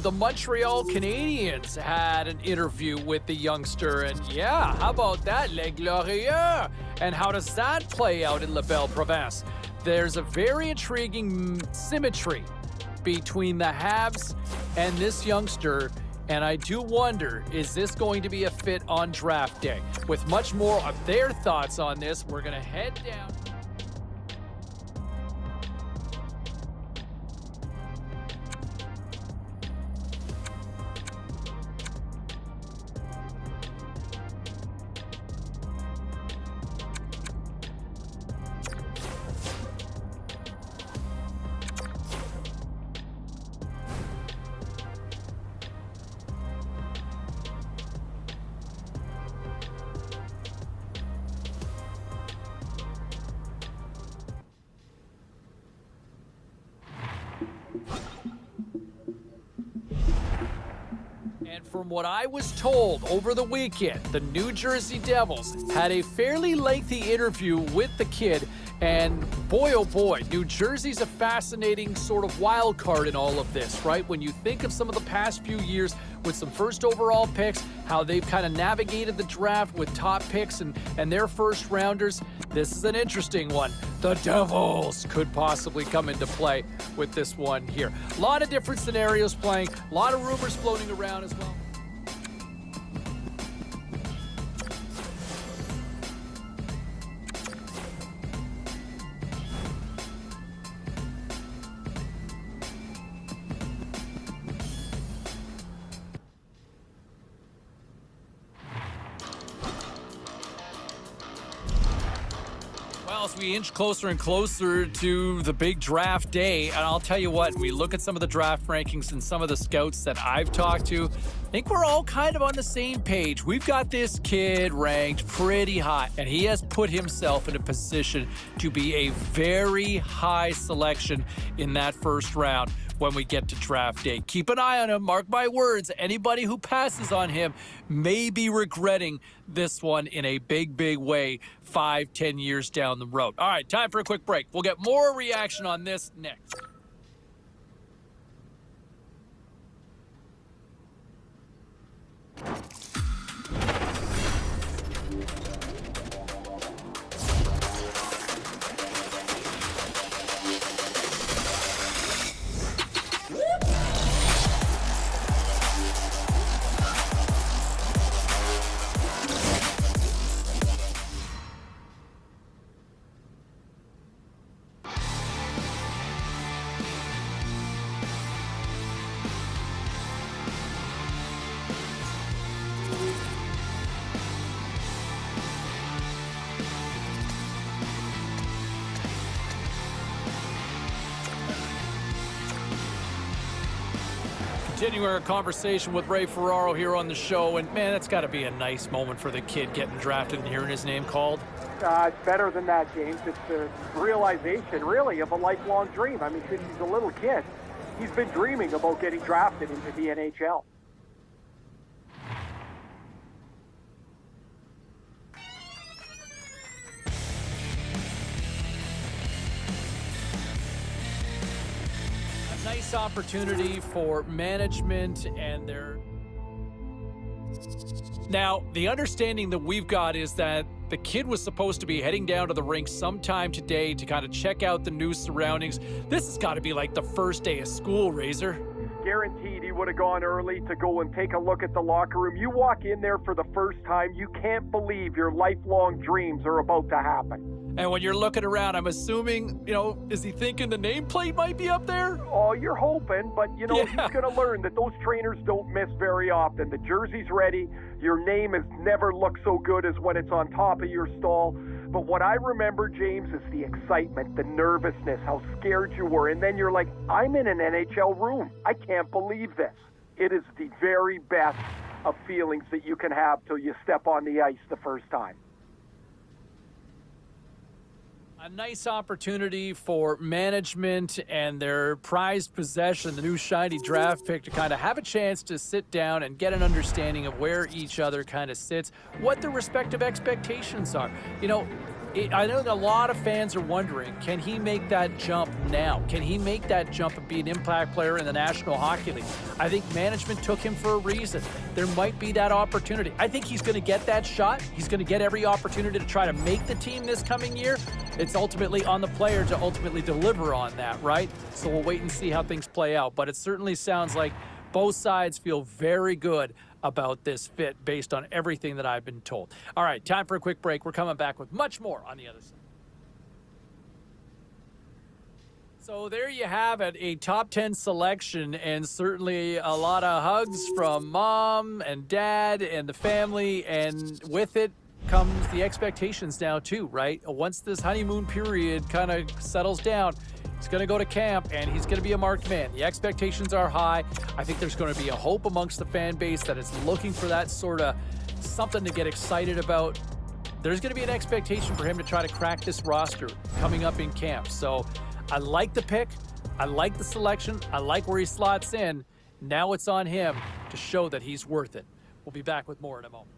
The Montreal Canadiens had an interview with the youngster, and yeah, how about that, Les Glorieux? And how does that play out in La Belle Province? There's a very intriguing symmetry between the Habs and this youngster, and I do wonder, is this going to be a fit on draft day? With much more of their thoughts on this, we're going to head down. And from what I was told over the weekend, the New Jersey Devils had a fairly lengthy interview with the kid. And boy, oh boy, New Jersey's a fascinating sort of wild card in all of this, right? When you think of some of the past few years with some first overall picks, how they've kind of navigated the draft with top picks and their first rounders, this is an interesting one. The Devils could possibly come into play with this one here. A lot of different scenarios playing, a lot of rumors floating around as well. Well, as we inch closer and closer to the big draft day, and I'll tell you what, we look at some of the draft rankings and some of the scouts that I've talked to, I think we're all kind of on the same page. We've got this kid ranked pretty high, and he has put himself in a position to be a very high selection in that first round when we get to draft day. Keep an eye on him. Mark my words. Anybody who passes on him may be regretting this one in a big, big way 5-10 years down the road. All right, time for a quick break. We'll get more reaction on this next. Continuing our conversation with Ray Ferraro here on the show, and man, that's got to be a nice moment for the kid getting drafted and hearing his name called. It's better than that, James. It's the realization, really, of a lifelong dream. I mean, since he's a little kid, he's been dreaming about getting drafted into the NHL. Nice opportunity for management and their... Now, the understanding that we've got is that the kid was supposed to be heading down to the rink sometime today to kind of check out the new surroundings. This has got to be like the first day of school, Razor. Guaranteed he would have gone early to go and take a look at the locker room. You walk in there for the first time, you can't believe your lifelong dreams are about to happen. And when you're looking around, I'm assuming, is he thinking the nameplate might be up there? Oh, you're hoping, but, he's going to learn that those trainers don't miss very often. The jersey's ready. Your name has never looked so good as when it's on top of your stall. But what I remember, James, is the excitement, the nervousness, how scared you were. And then you're like, I'm in an NHL room. I can't believe this. It is the very best of feelings that you can have till you step on the ice the first time. A nice opportunity for management and their prized possession, the new shiny draft pick, to kind of have a chance to sit down and get an understanding of where each other kind of sits, what their respective expectations are. I know that a lot of fans are wondering, can he make that jump now? Can he make that jump and be an impact player in the National Hockey League? I think management took him for a reason. There might be that opportunity. I think he's going to get that shot. He's going to get every opportunity to try to make the team this coming year. It's ultimately on the player to ultimately deliver on that, right? So we'll wait and see how things play out. But it certainly sounds like both sides feel very good about this fit based on everything that I've been told. All right, time for a quick break. We're coming back with much more on the other side. So there you have it, a top 10 selection, and certainly a lot of hugs from mom and dad and the family, and with it comes the expectations now too, right? Once this honeymoon period kind of settles down, he's going to go to camp, and he's going to be a marked man. The expectations are high. I think there's going to be a hope amongst the fan base that is looking for that sort of something to get excited about. There's going to be an expectation for him to try to crack this roster coming up in camp. So I like the pick. I like the selection. I like where he slots in. Now it's on him to show that he's worth it. We'll be back with more in a moment.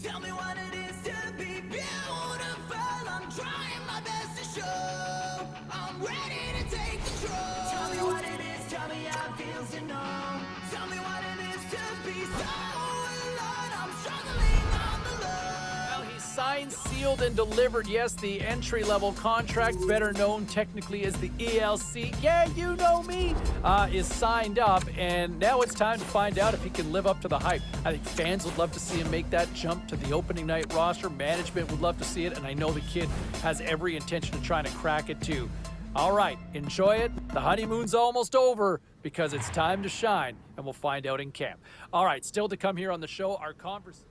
Tell me what it is to be beautiful. I'm trying my best to show I'm ready to take control. Tell me what it is, tell me how it feels to know. Tell me what it is to be so alone. I'm struggling on the low. Well, he's signed, sealed, and delivered. Yes, the entry-level contract, better known technically as the ELC. Yeah, you know me, is signed up, and now it's time to find out if he can live up to the hype. I think fans would love to see him make that jump to the opening night roster. Management would love to see it, and I know the kid has every intention of trying to crack it too. All right, enjoy it. The honeymoon's almost over because it's time to shine, and we'll find out in camp. All right, still to come here on the show, our conversation.